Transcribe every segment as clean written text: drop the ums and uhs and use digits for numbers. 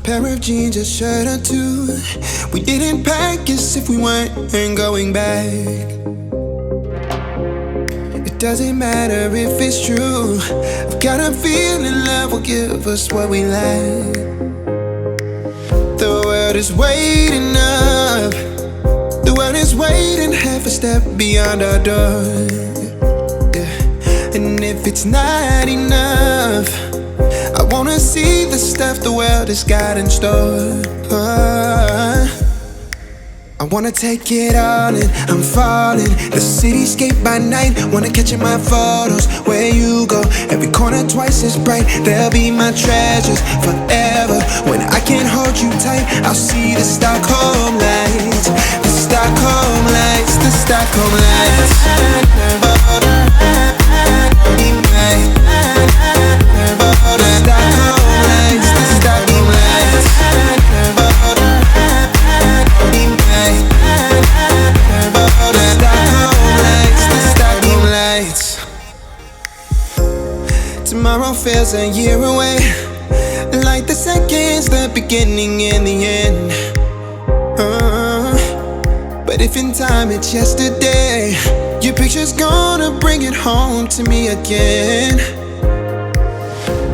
pair of jeans, a shirt or two. We didn't pack as if we weren't going back. It doesn't matter if it's true. I've got a feeling love will give us what we lack. The world is waiting up. The world is waiting half a step beyond our door. Yeah. And if it's not enough, I wanna see the stuff the world has got in store. I wanna take it all in, I'm falling. The cityscape by night, wanna catch in my photos. Where you go, every corner twice as bright. They'll be my treasures forever. When I can't hold you tight, I'll see the Stockholm lights. The Stockholm lights, the Stockholm lights. Tomorrow feels a year away, like the seconds, the beginning and the end. But if in time it's yesterday, your picture's gonna bring it home to me again.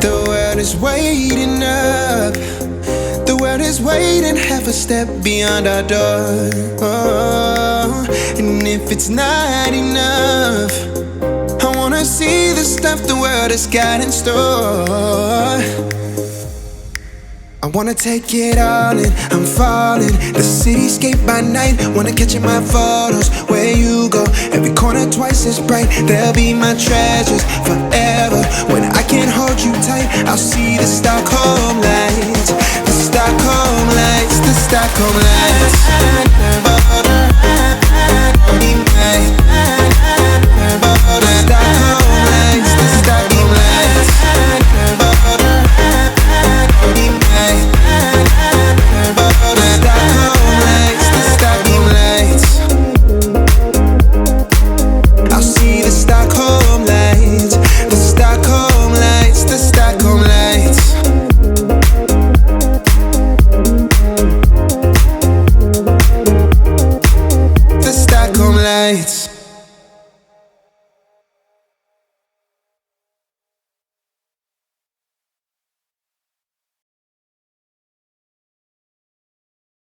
The world is waiting up. The world is waiting half a step beyond our door. And if it's not enough, I wanna see the stuff the world has got in store. I wanna take it all in, I'm falling. The cityscape by night, wanna catch in my photos. Where you go, every corner twice as bright. They'll be my treasures forever. When I can't hold you tight, I'll see the Stockholm lights. The Stockholm lights, the Stockholm lights.